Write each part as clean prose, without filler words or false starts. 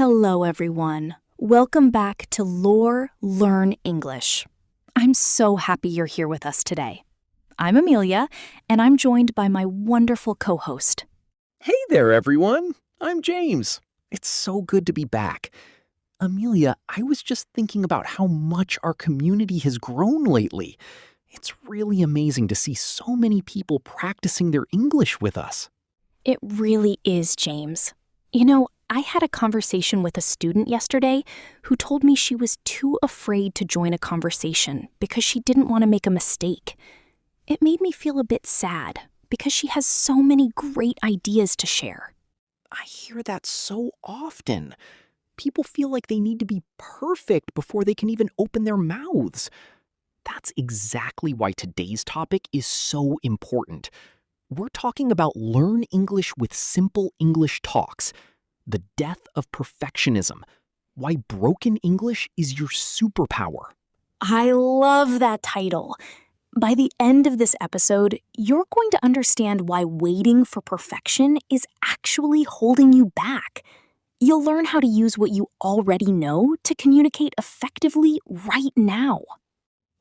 Hello, everyone. Welcome back to Learn English. I'm so happy you're here with us today. I'm Amelia, and I'm joined by my wonderful co-host. Hey there, everyone. I'm James. It's so good to be back. Amelia, I was just thinking about how much our community has grown lately. It's really amazing to see so many people practicing their English with us. It really is, James. You know, I had a conversation with a student yesterday who told me she was too afraid to join a conversation because she didn't want to make a mistake. It made me feel a bit sad because she has so many great ideas to share. I hear that so often. People feel like they need to be perfect before they can even open their mouths. That's exactly why today's topic is so important. We're talking about Learn English with Simple English Talks. The death of perfectionism. Why broken English is your superpower. I love that title. By the end of this episode, you're going to understand why waiting for perfection is actually holding you back. You'll learn how to use what you already know to communicate effectively right now.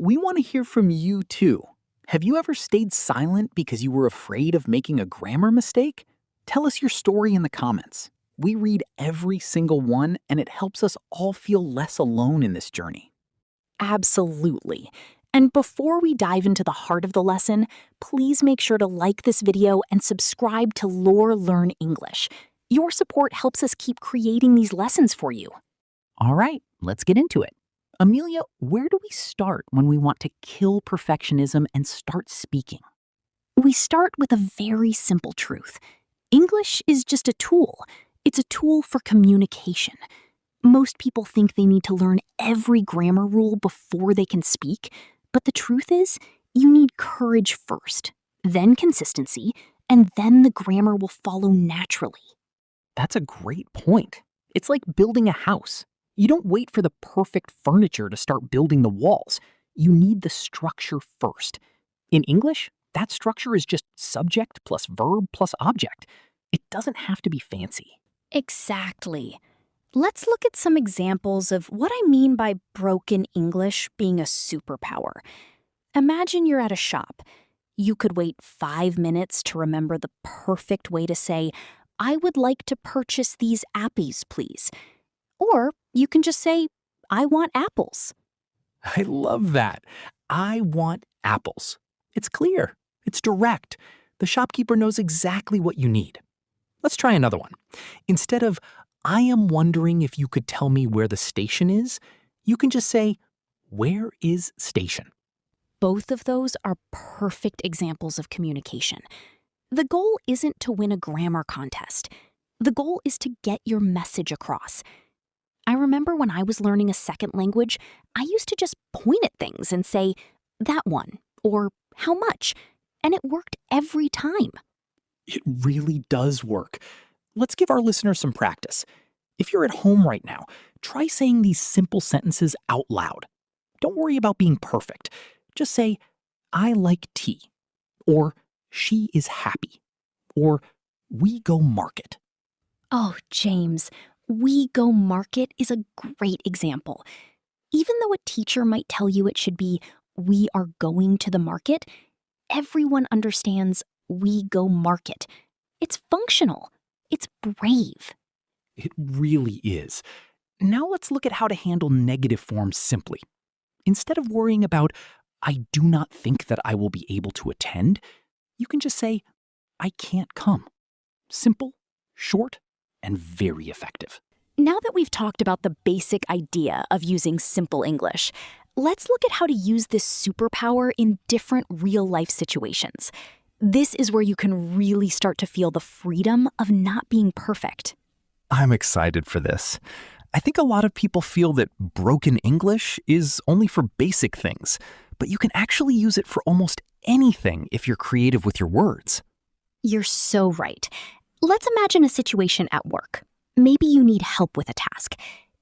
We want to hear from you too. Have you ever stayed silent because you were afraid of making a grammar mistake? Tell us your story in the comments. We read every single one, and it helps us all feel less alone in this journey. Absolutely. And before we dive into the heart of the lesson, please make sure to like this video and subscribe to Learn English. Your support helps us keep creating these lessons for you. All right, let's get into it. Amelia, where do we start when we want to kill perfectionism and start speaking? We start with a very simple truth. English is just a tool. It's a tool for communication. Most people think they need to learn every grammar rule before they can speak, but the truth is, you need courage first, then consistency, and then the grammar will follow naturally. That's a great point. It's like building a house. You don't wait for the perfect furniture to start building the walls. You need the structure first. In English, that structure is just subject plus verb plus object. It doesn't have to be fancy. Exactly. Let's look at some examples of what I mean by broken English being a superpower. Imagine you're at a shop. You could wait 5 minutes to remember the perfect way to say, "I would like to purchase these appies, please." Or you can just say, "I want apples." I love that. I want apples. It's clear. It's direct. The shopkeeper knows exactly what you need. Let's try another one. Instead of, "I am wondering if you could tell me where the station is," you can just say, "Where is station?" Both of those are perfect examples of communication. The goal isn't to win a grammar contest. The goal is to get your message across. I remember when I was learning a second language, I used to just point at things and say, "That one," or "How much?" and it worked every time. It really does work. Let's give our listeners some practice. If you're at home right now, try saying these simple sentences out loud. Don't worry about being perfect. Just say, "I like tea," or "She is happy," or "We go market." Oh, James, "we go market" is a great example. Even though a teacher might tell you it should be "we are going to the market," everyone understands "we go market." It's functional. It's brave. It really is. Now let's look at how to handle negative forms simply. Instead of worrying about, "I do not think that I will be able to attend," you can just say, "I can't come." Simple, short, and very effective. Now that we've talked about the basic idea of using simple English, let's look at how to use this superpower in different real-life situations. This is where you can really start to feel the freedom of not being perfect. I'm excited for this. I think a lot of people feel that broken English is only for basic things, but you can actually use it for almost anything if you're creative with your words. You're so right. Let's imagine a situation at work. Maybe you need help with a task.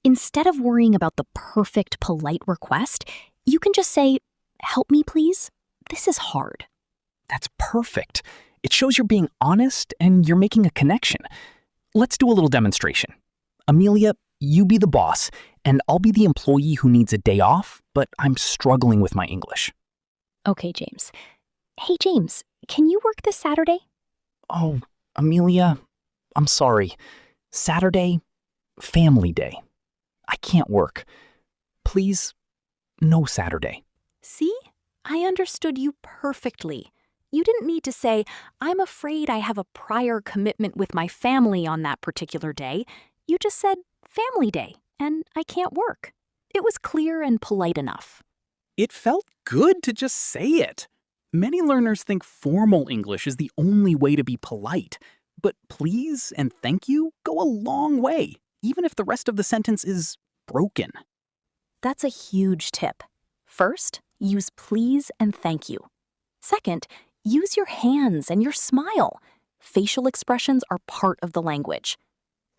Instead of worrying about the perfect, polite request, you can just say, "Help me, please. This is hard." That's perfect. It shows you're being honest and you're making a connection. Let's do a little demonstration. Amelia, You be the boss, and I'll be the employee who needs a day off, but I'm struggling with my English. Okay, James. Hey, James, can you work this Saturday? Oh, Amelia, I'm sorry. Saturday, family day. I can't work. Please, no Saturday. See? I understood you perfectly. You didn't need to say, I'm afraid I have a prior commitment with my family on that particular day. You just said, family day, and I can't work. It was clear and polite enough. It felt good to just say it. Many learners think formal English is the only way to be polite, but please and thank you go a long way, even if the rest of the sentence is broken. That's a huge tip. First, use please and thank you. Second, use your hands and your smile. Facial expressions are part of the language.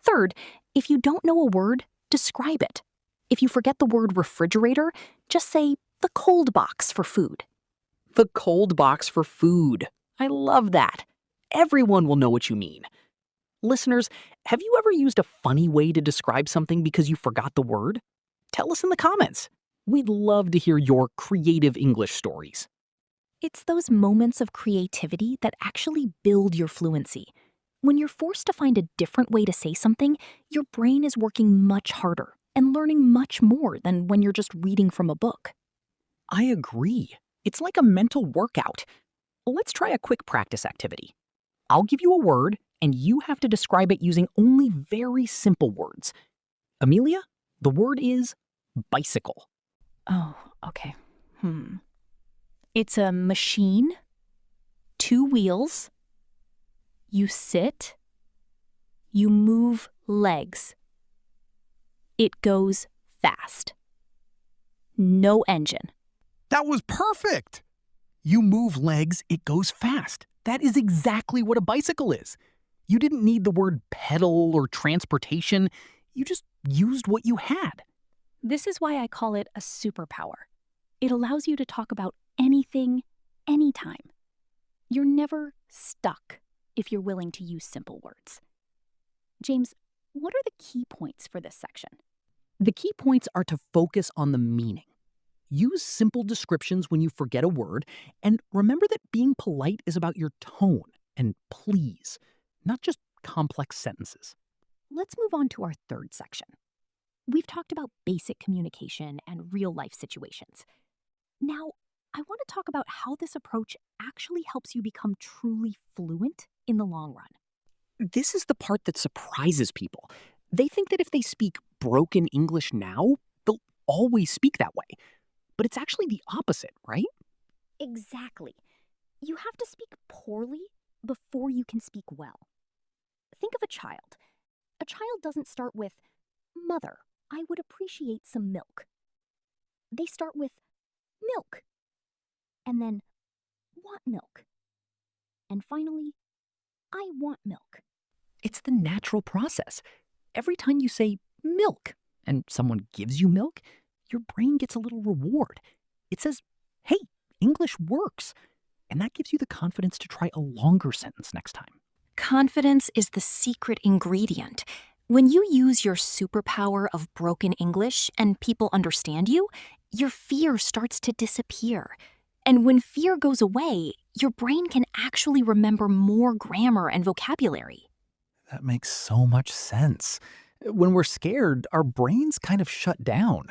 Third, if you don't know a word, describe it. If you forget the word refrigerator, just say the cold box for food. The cold box for food. I love that. Everyone will know what you mean. Listeners, have you ever used a funny way to describe something because you forgot the word? Tell us in the comments. We'd love to hear your creative English stories. It's those moments of creativity that actually build your fluency. When you're forced to find a different way to say something, your brain is working much harder and learning much more than when you're just reading from a book. I agree. It's like a mental workout. Let's try a quick practice activity. I'll give you a word, and you have to describe it using only very simple words. Amelia, the word is bicycle. Oh, okay. It's a machine, 2 wheels, you sit, you move legs. It goes fast. No engine. That was perfect! You move legs, it goes fast. That is exactly what a bicycle is. You didn't need the word pedal or transportation. You just used what you had. This is why I call it a superpower. It allows you to talk about anything, anytime. You're never stuck if you're willing to use simple words. James, what are the key points for this section? The key points are to focus on the meaning. Use simple descriptions when you forget a word, and remember that being polite is about your tone and please, not just complex sentences. Let's move on to our third section. We've talked about basic communication and real-life situations. Now, I want to talk about how this approach actually helps you become truly fluent in the long run. This is the part that surprises people. They think that if they speak broken English now, they'll always speak that way. But it's actually the opposite, right? Exactly. You have to speak poorly before you can speak well. Think of a child. A child doesn't start with, "Mother, I would appreciate some milk." They start with, "Milk," and then, "Want milk," and finally, "I want milk." It's the natural process. Every time you say milk and someone gives you milk, your brain gets a little reward. It says, hey, English works. And that gives you the confidence to try a longer sentence next time. Confidence is the secret ingredient. When you use your superpower of broken English and people understand you, your fear starts to disappear. And when fear goes away, your brain can actually remember more grammar and vocabulary. That makes so much sense. When we're scared, our brains kind of shut down.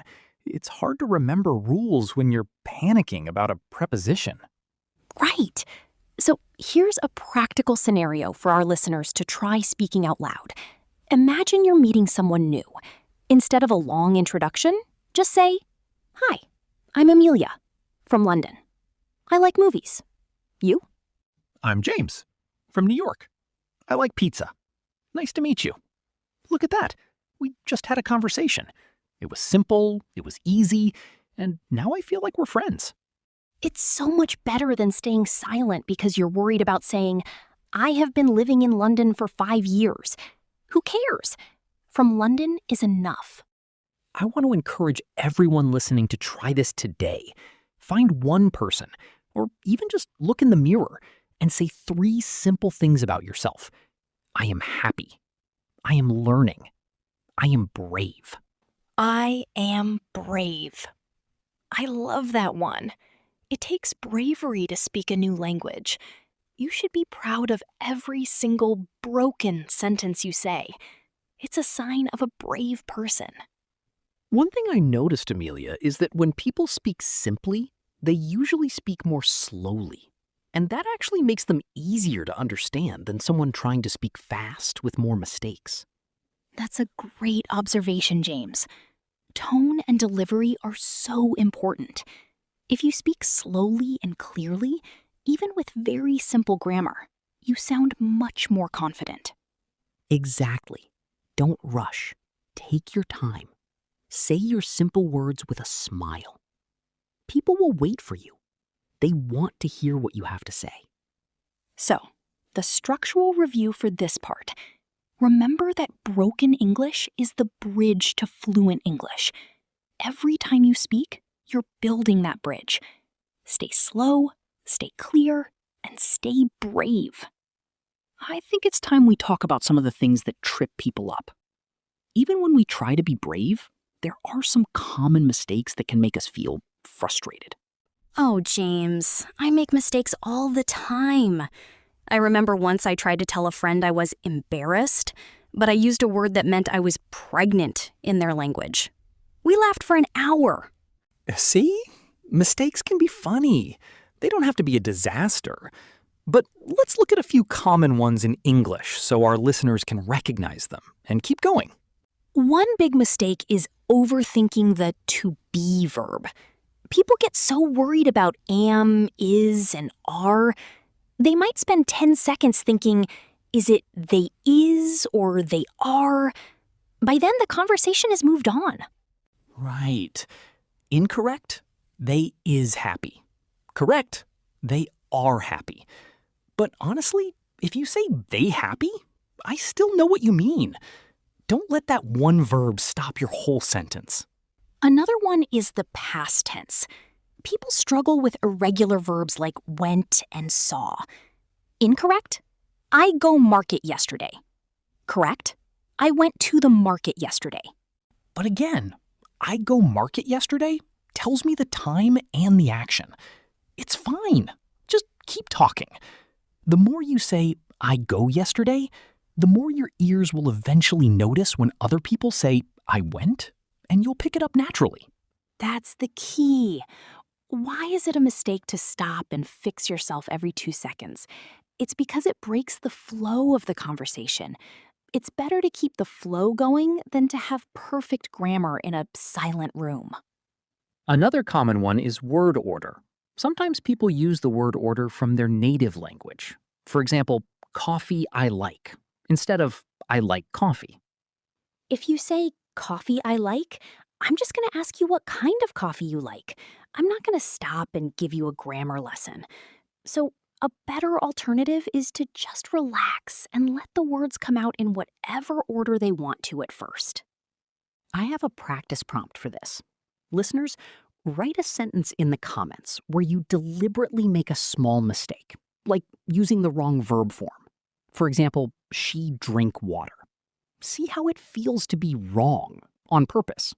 It's hard to remember rules when you're panicking about a preposition. Right. So here's a practical scenario for our listeners to try speaking out loud. Imagine you're meeting someone new. Instead of a long introduction, just say, "Hi, I'm Amelia from London. I like movies. You?" I'm James from New York. I like pizza. Nice to meet you. Look at that. We just had a conversation. It was simple, it was easy, and now I feel like we're friends. It's so much better than staying silent because you're worried about saying, "I have been living in London for 5 years. Who cares? From London is enough." I want to encourage everyone listening to try this today. Find one person, or even just look in the mirror and say 3 simple things about yourself. I am happy. I am learning. I am brave. I am brave. I love that one. It takes bravery to speak a new language. You should be proud of every single broken sentence you say. It's a sign of a brave person. One thing I noticed, Amelia, is that when people speak simply, they usually speak more slowly. And that actually makes them easier to understand than someone trying to speak fast with more mistakes. That's a great observation, James. Tone and delivery are so important. If you speak slowly and clearly, even with very simple grammar, you sound much more confident. Exactly. Don't rush. Take your time. Say your simple words with a smile. People will wait for you. They want to hear what you have to say. So, the structural review for this part. Remember that broken English is the bridge to fluent English. Every time you speak, you're building that bridge. Stay slow, stay clear, and stay brave. I think it's time we talk about some of the things that trip people up. Even when we try to be brave, there are some common mistakes that can make us feel frustrated. Oh, James, I make mistakes all the time. I remember once I tried to tell a friend I was embarrassed, but I used a word that meant I was pregnant in their language. We laughed for an hour. See? Mistakes can be funny. They don't have to be a disaster. But let's look at a few common ones in English so our listeners can recognize them and keep going. One big mistake is overthinking the to be verb. People get so worried about am, is, and are. They might spend 10 seconds thinking, is it they is or they are? By then, the conversation has moved on. Right. Incorrect, they is happy. Correct, they are happy. But honestly, if you say they happy, I still know what you mean. Don't let that one verb stop your whole sentence. Another one is the past tense. People struggle with irregular verbs like went and saw. Incorrect? I go market yesterday. Correct? I went to the market yesterday. But again, I go market yesterday tells me the time and the action. It's fine. Just keep talking. The more you say, I go yesterday, the more your ears will eventually notice when other people say, I went, and you'll pick it up naturally. That's the key. Why is it a mistake to stop and fix yourself every 2 seconds? It's because it breaks the flow of the conversation. It's better to keep the flow going than to have perfect grammar in a silent room. Another common one is word order. Sometimes people use the word order from their native language. For example, coffee I like, instead of I like coffee. If you say coffee I like, I'm just going to ask you what kind of coffee you like. I'm not going to stop and give you a grammar lesson. So, a better alternative is to just relax and let the words come out in whatever order they want to at first. I have a practice prompt for this. Listeners, write a sentence in the comments where you deliberately make a small mistake, like using the wrong verb form. For example, she drank water. See how it feels to be wrong on purpose.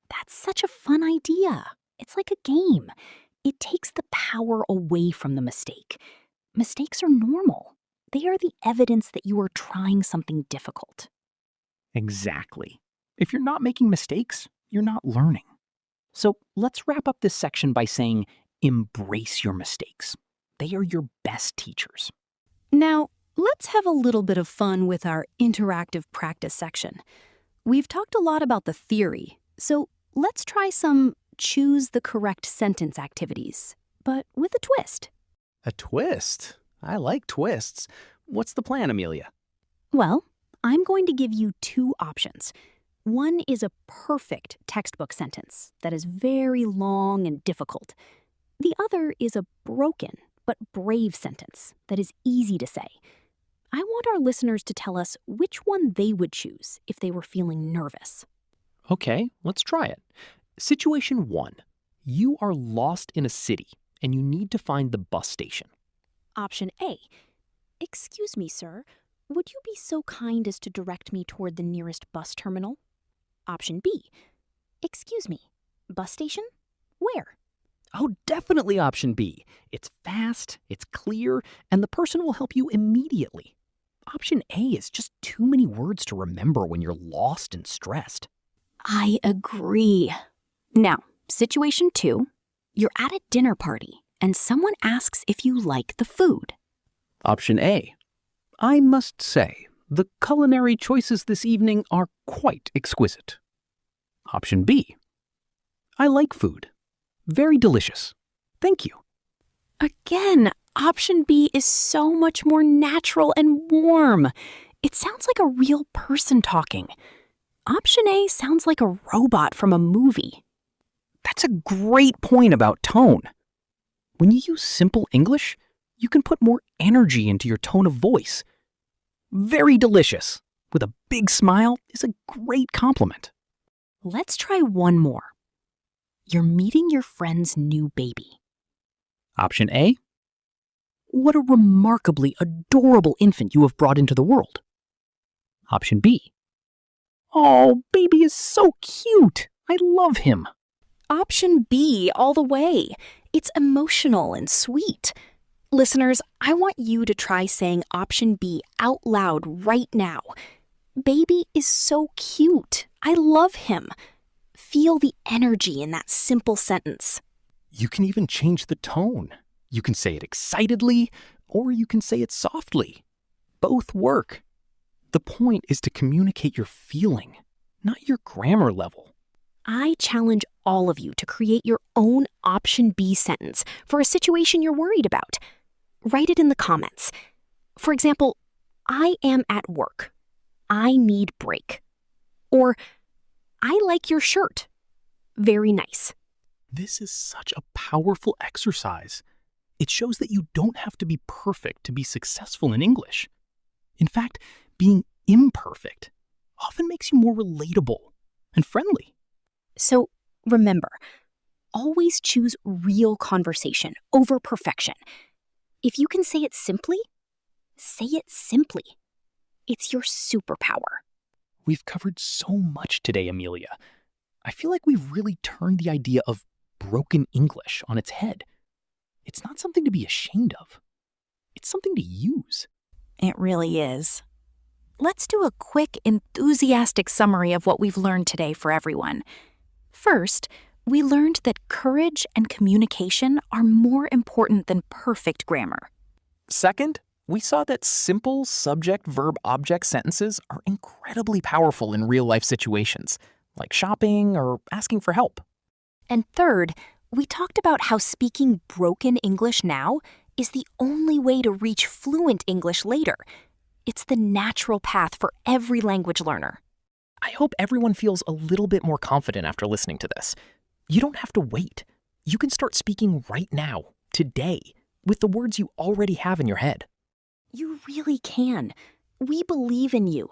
That's such a fun idea. It's like a game. It takes the power away from the mistake. Mistakes are normal. They are the evidence that you are trying something difficult. Exactly. If you're not making mistakes, you're not learning. So let's wrap up this section by saying, embrace your mistakes. They are your best teachers. Now, let's have a little bit of fun with our interactive practice section. We've talked a lot about the theory, so let's try some choose the correct sentence activities, but with a twist. A twist? I like twists. What's the plan, Amelia? Well, I'm going to give you 2 options. One is a perfect textbook sentence that is very long and difficult. The other is a broken but brave sentence that is easy to say. I want our listeners to tell us which one they would choose if they were feeling nervous. Okay, let's try it. Situation 1. You are lost in a city and you need to find the bus station. Option A. Excuse me, sir. Would you be so kind as to direct me toward the nearest bus terminal? Option B. Excuse me, bus station? Where? Oh, definitely option B. It's fast, it's clear, and the person will help you immediately. Option A is just too many words to remember when you're lost and stressed. I agree. Now, situation 2. You're at a dinner party and someone asks if you like the food. Option A. I must say, the culinary choices this evening are quite exquisite. Option B. I like food. Very delicious. Thank you. Again, option B is so much more natural and warm. It sounds like a real person talking. Option A sounds like a robot from a movie. That's a great point about tone. When you use simple English, you can put more energy into your tone of voice. Very delicious, with a big smile, is a great compliment. Let's try one more. You're meeting your friend's new baby. Option A. What a remarkably adorable infant you have brought into the world. Option B. Oh, baby is so cute. I love him. Option B all the way. It's emotional and sweet. Listeners, I want you to try saying option B out loud right now. Baby is so cute. I love him. Feel the energy in that simple sentence. You can even change the tone. You can say it excitedly, or you can say it softly. Both work. The point is to communicate your feeling, not your grammar level. I challenge all of you to create your own option B sentence for a situation you're worried about. Write it in the comments. For example, I am at work. I need break. Or, I like your shirt. Very nice. This is such a powerful exercise. It shows that you don't have to be perfect to be successful in English. In fact, being imperfect often makes you more relatable and friendly. So remember, always choose real conversation over perfection. If you can say it simply, say it simply. It's your superpower. We've covered so much today, Amelia. I feel like we've really turned the idea of broken English on its head. It's not something to be ashamed of. It's something to use. It really is. Let's do a quick, enthusiastic summary of what we've learned today for everyone. First, we learned that courage and communication are more important than perfect grammar. Second, we saw that simple subject-verb-object sentences are incredibly powerful in real-life situations, like shopping or asking for help. And third, we talked about how speaking broken English now is the only way to reach fluent English later. It's the natural path for every language learner. I hope everyone feels a little bit more confident after listening to this. You don't have to wait. You can start speaking right now, today, with the words you already have in your head. You really can. We believe in you.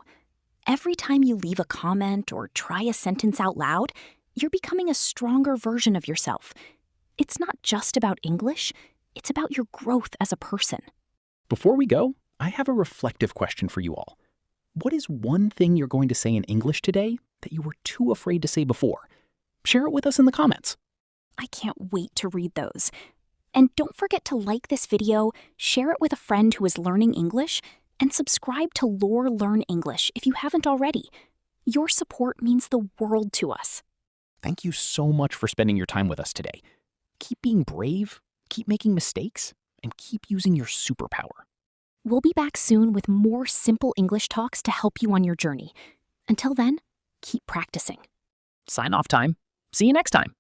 Every time you leave a comment or try a sentence out loud, you're becoming a stronger version of yourself. It's not just about English, it's about your growth as a person. Before we go, I have a reflective question for you all. What is one thing you're going to say in English today that you were too afraid to say before? Share it with us in the comments. I can't wait to read those. And don't forget to like this video, share it with a friend who is learning English, and subscribe to Lore Learn English if you haven't already. Your support means the world to us. Thank you so much for spending your time with us today. Keep being brave, keep making mistakes, and keep using your superpower. We'll be back soon with more simple English talks to help you on your journey. Until then, keep practicing. Sign off time. See you next time.